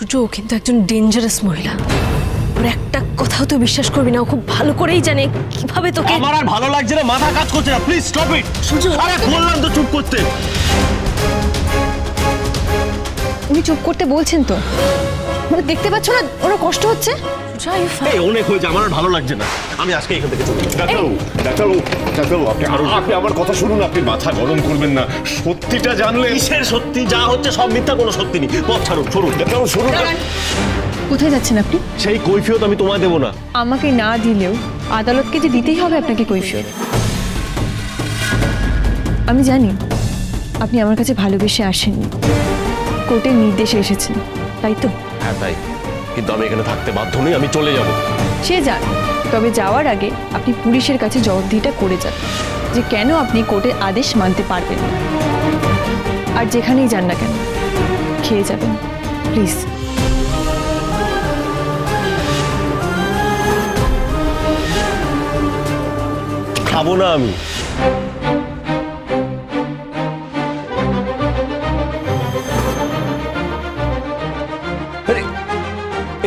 সূর্য ও কিন্তু একজন ডেঞ্জারাস মহিলা, ওর একটা কথাও তো বিশ্বাস করবি না, ও খুব ভালো করেই জানে কিভাবে তোকে। আমার আর ভালো লাগছে না, মাথা কাজ করছে না, প্লিজ স্টপ ইট। সূর্য, আরে বললাম তো চুপ করতে। উনি চুপ করতে বলছেন তো, মানে দেখতে পাচ্ছ না ওর কষ্ট হচ্ছে। এই অনেক হয়েছে, আমার আর ভালো লাগছে না, আমি আজকে এখান থেকে চলে যাই। ডাক্তারবাবু, আপনি আমার কথা শুনুন, আপনি মাথা গরম করবেন না, সত্যিটা জানলে। কিসের সত্যি? যা হচ্ছে সব মিথ্যা, কোনো সত্যি নেই। পথ ছাড়ুন, সরুন। ডাক্তারবাবু শুনুন। কোথায় যাচ্ছেন আপনি? সেই কৈফিয়ত আমি তোমায় দেবো না। আমাকে না দিলেও আদালতকে যে দিতেই হবে আপনাকে কৈফিয়ত। আমি জানি আপনি আমার কাছে ভালোবেসে আসেননি, কোর্টের নির্দেশে এসেছেন, তাই তো? হ্যাঁ তাই, কিন্তু আমি এখানে থাকতে বাধ্য নই, আমি চলে যাব। সে যান, তবে যাওয়ার আগে আপনি পুলিশের কাছে জবাবদিহিটা করে যান যে কেন আপনি কোর্টের আদেশ মানতে পারবেন না। আর যেখানেই যান না কেন খেয়ে যাবেন প্লিজ। খাবো না আমি।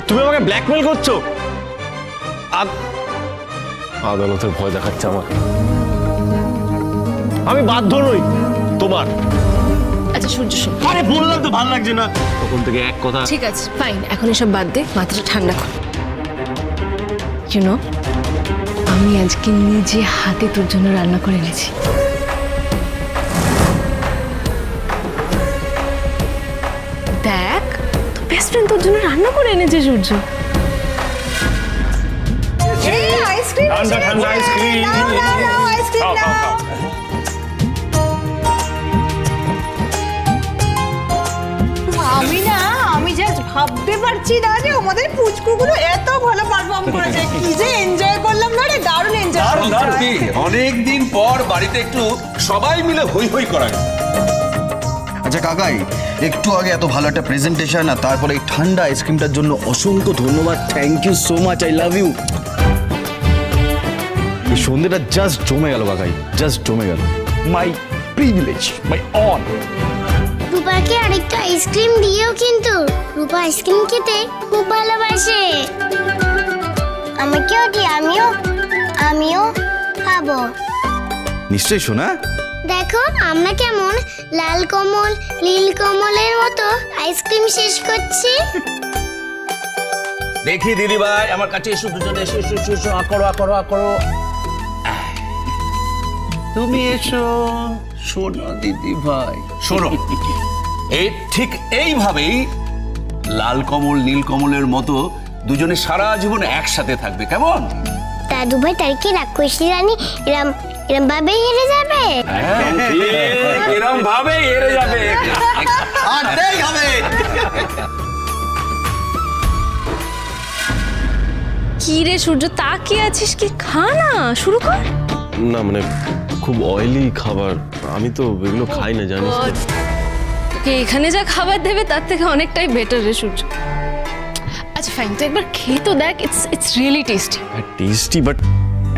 তুমি আমাকে ব্ল্যাকমেল করছো? আদালতের ভয় দেখাচ্ছে আমাকে। আমি বাধ্য নই তোমার। আচ্ছা সূর্য, আরে বললাম তো ভালো লাগছে না, তখন থেকে এক কথা। ঠিক আছে ফাইন, এখন এসব বাদ দে, মাথাটা ঠান্ডা কর। ইউ নো, আমি আজকে নিজে হাতে তোর জন্য রান্না করে এনেছি। দেখ, তোর বেস্ট ফ্রেন্ড তোর জন্য রান্না করে এনেছে সূর্য। ঠান্ডা ঠান্ডা আইসক্রিম। আমি জাস্ট ভাবতে পারছি না যে আমাদের পুচকুগুলো এত ভালো পারফর্ম করেছে। কি যে এনজয় করলাম না রে, দারুণ এনজয় করলাম। অনেকদিন পর বাড়িতে একটু সবাই মিলে হই হই করা। আচ্ছা কাকাই, একটু আগে এত ভালো একটা প্রেজেন্টেশন আর তারপরে এই ঠান্ডা আইসক্রিমটার জন্য অসংখ্য ধন্যবাদ। Thank you so much, I love you. এই সন্ধ্যেটা জাস্ট জমে গেল কাকাই, জাস্ট জমে গেল। My privilege, my own. রূপাকে আরেকটা আইসক্রিম দিও কিন্তু, রূপা আইসক্রিম খেতে খুব ভালোবাসে। আমাকেও দি, আমিও খাবো। নিশ্চয়ই শোনা। দেখো আমরা কেমন লাল কমল নীল কমলের মতো আইসক্রিম শেষ করছি। দেখি দিদি ভাই আমার কাছে এসো, দুজনে এসো এসো এসো, আকড়ো আকড়ো আকড়ো। তুমি এসো, শোনো দিদি ভাই শোনো। এই ঠিক এইভাবেই লাল কমল নীল কমলের মতো দুজনে সারা জীবন একসাথে থাকবে, কেমন? দাদু ভাই তার কি রাক্ষসী রানী এরম ভাবে হেরে যাবে? এরম ভাবে হেরে যাবে। কি রে সূর্য, তাকিয়ে আছিস কি? খা না, শুরু কর। না মানে খুব অয়েলি খাবার, আমি তো এগুলো খাই না জানিস তো। তোকে এখানে যা খাবার দেবে তার থেকে অনেকটাই বেটার রে সূর্য। আচ্ছা ফাইন, তো একবার খেয়ে তো দেখ, it's really tasty. Tasty but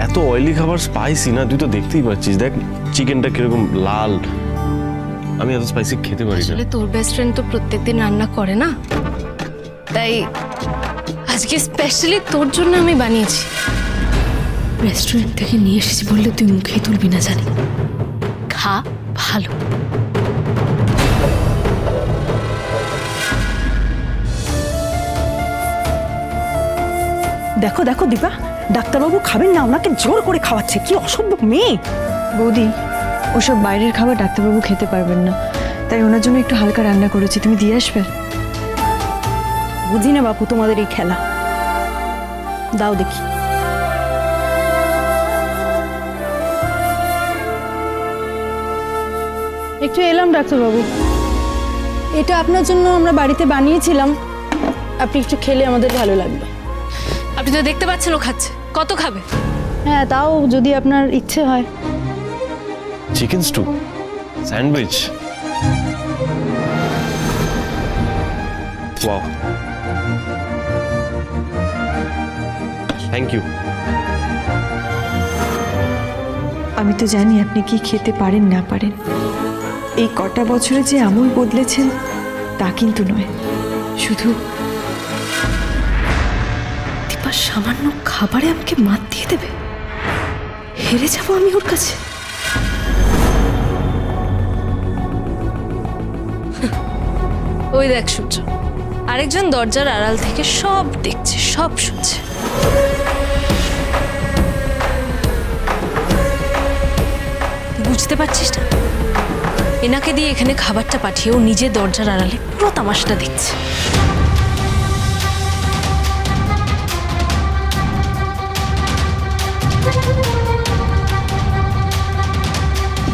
এত অয়েলি খাবার স্পাইসি না, তুই তো দেখতেই পাচ্ছিস। দেখ চিকেনটা কিরকম লাল, আমি এত স্পাইসি খেতে পারি না। আসলে তোর বেস্ট ফ্রেন্ড তো প্রত্যেকদিন রান্না করে না, তাই আজকে স্পেশালি তোর জন্য আমি বানিয়েছি। রেস্টুরেন্ট থেকে নিয়ে এসেছি বললে তুই মুখেই তুলবি না জানি। খা ভালো। দেখো দেখো দীপা, ডাক্তারবাবু খাবেন না, ওনাকে জোর করে খাওয়াচ্ছে। কি অসভ্য মেয়ে। বৌদি, ওসব বাইরের খাবার ডাক্তারবাবু খেতে পারবেন না, তাই ওনার জন্য একটু হালকা রান্না করেছি, তুমি দিয়ে আসবে। বুঝি না বাপু তোমাদের এই খেলা, দাও দেখি। একটু এলাম ডাক্তারবাবু, এটা আপনার জন্য আমরা বাড়িতে বানিয়েছিলাম, আপনি একটু খেলে আমাদের ভালো লাগবে। আপনি তো দেখতে পাচ্ছেন ও খাচ্ছে, কত খাবে? হ্যাঁ তাও যদি আপনার ইচ্ছে হয়। Chicken stew, sandwich, wow, thank you. আমি তো জানি আপনি কি খেতে পারেন না পারেন। এই কটা বছরে যে আমূল বদলেছেন তা কিন্তু নয়, শুধু দীপা সামান্য খাবারে আমাকে মাত দিয়ে দেবে? হেরে যাবো আমি ওর কাছে? ওই দেখ সূর্য, আরেকজন দরজার আড়াল থেকে সব দেখছে, সব শুনছে। বুঝতে পারছিস না? এনাকে দিয়ে এখানে খাবারটা পাঠিয়ে ও নিজে দরজার আড়ালে পুরো তামাশাটা দেখছে।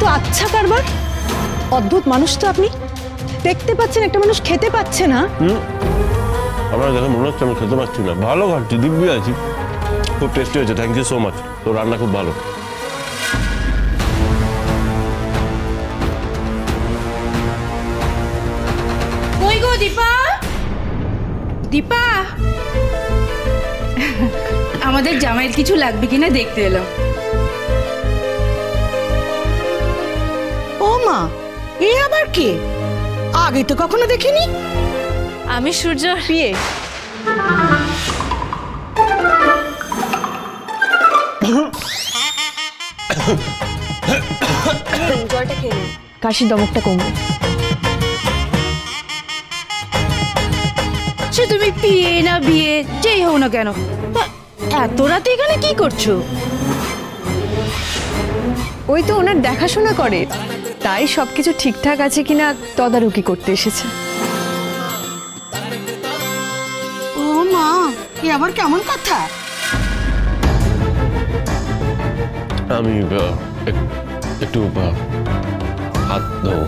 তো আচ্ছা কারবার, অদ্ভুত মানুষ তো আপনি। দেখতে পাচ্ছেন একটা মানুষ খেতে পাচ্ছে না। আমার দেখে মনে হচ্ছে আমি খেতে পারছি না। ভালো খাচ্ছি, দিব্যি আছি, খুব টেস্টি হয়েছে। থ্যাংক ইউ সো মাচ, তোর রান্না খুব ভালো। কই গো দীপা? দীপা, আমাদের জামাইয়ের কিছু লাগবে কিনা দেখতে এলাম। ও মা, এ আবার কে? আগে তো কখনো দেখিনি। আমি সূর্য বিয়ে। জলটা খেয়ে নিন, কাশির দমকটা কমবে। সে তুমি বিয়ে না বিয়ে যেই হও না কেন, এত রাতে এখানে কি করছো? ওই তো ওনার দেখাশোনা করে, তাই সবকিছু ঠিকঠাক আছে কিনা তদারকি করতে এসেছে। ও মা, এ আবার কেমন কথা? আমি একটু হাত দাও।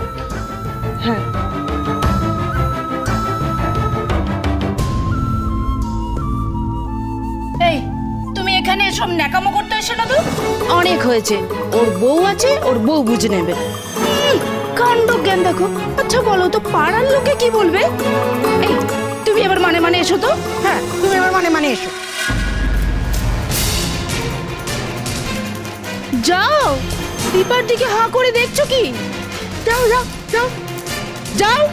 হ্যাঁ, এই তুমি এখানে সব ন্যাকামো করতে এসো না তো। অনেক হয়েছে, ওর বউ আছে, ওর বউ বুঝে নেবে। কাণ্ড জ্ঞান দেখো। আচ্ছা বলো তো, পাড়ার লোকে কি বলবে? এই তুমি এবার মানে মানে এসো তো। হ্যাঁ, তুমি এবার মানে মানে এসো। যাও, দীপার দিকে হাঁ করে দেখছো কি? যাও যাও যাও যাও।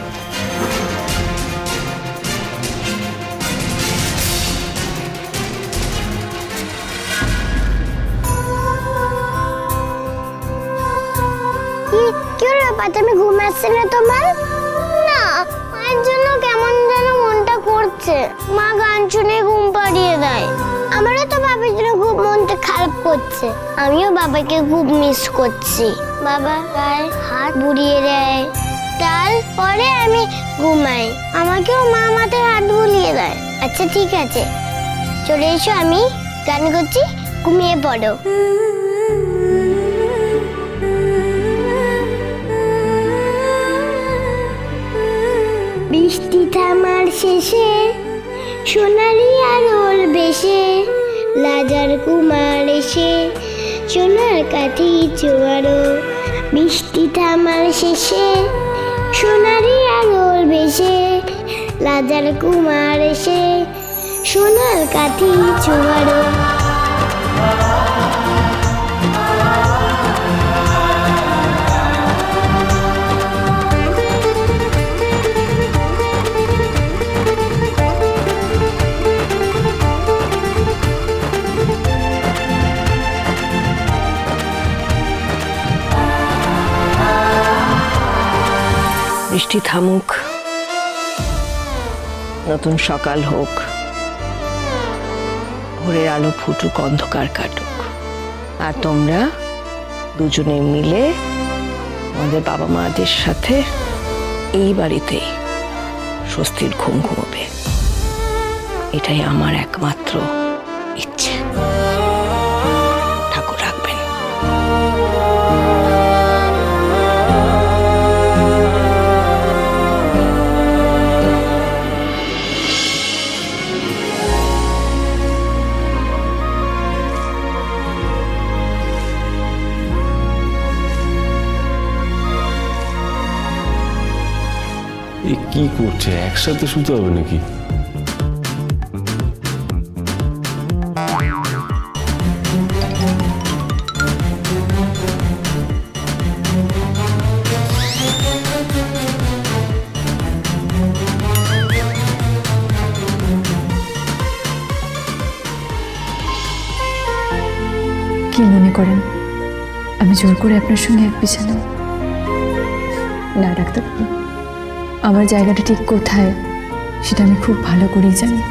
কি রে পাতামি, ঘুম আসছে না তোমার? না, মায়ের জন্য কেমন যেন মনটা করছে। মা গান শুনে ঘুম পাড়িয়ে দেয়। আমারও তো বাবার জন্য খুব মনটা খারাপ করছে। আমিও বাবাকে খুব মিস করছি। বাবা গায়ে হাত বুলিয়ে দেয়, তারপরে আমি ঘুমাই। আমাকেও মা মাথায় হাত বুলিয়ে দেয়। আচ্ছা ঠিক আছে, চলে এসো, আমি গান করছি, ঘুমিয়ে পড়ো। বৃষ্টি থামার শেষে সোনালি আলোর বেশে লাজার কুমার এসে সোনার কাঠি চোয়ারো। বৃষ্টি থামার শেষে সোনালি আলোর বেশে লাজার কুমার এসে সোনার কাঠি চোয়ারো। বৃষ্টি থামুক, নতুন সকাল হোক, ভোরের আলো ফুটুক, অন্ধকার কাটুক, আর তোমরা দুজনে মিলে আমাদের বাবা মাদের সাথে এই বাড়িতেই স্বস্তির ঘুম ঘুমোবে। এটাই আমার একমাত্র ইচ্ছে। ঠাকুর রাখবেন। কি করছে? একসাথে শুতে হবে নাকি? মনে করেন আমি জোর করে আপনার সঙ্গে এক বিছানা? না ডাক্তারবাবু, আমার জায়গাটা ঠিক কোথায় সেটা আমি খুব ভালো করেই জানি।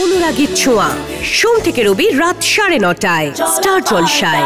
অনুরাগীর ছোঁয়া সোম থেকে রবি রাত 9:30টায় স্টার জলসায়।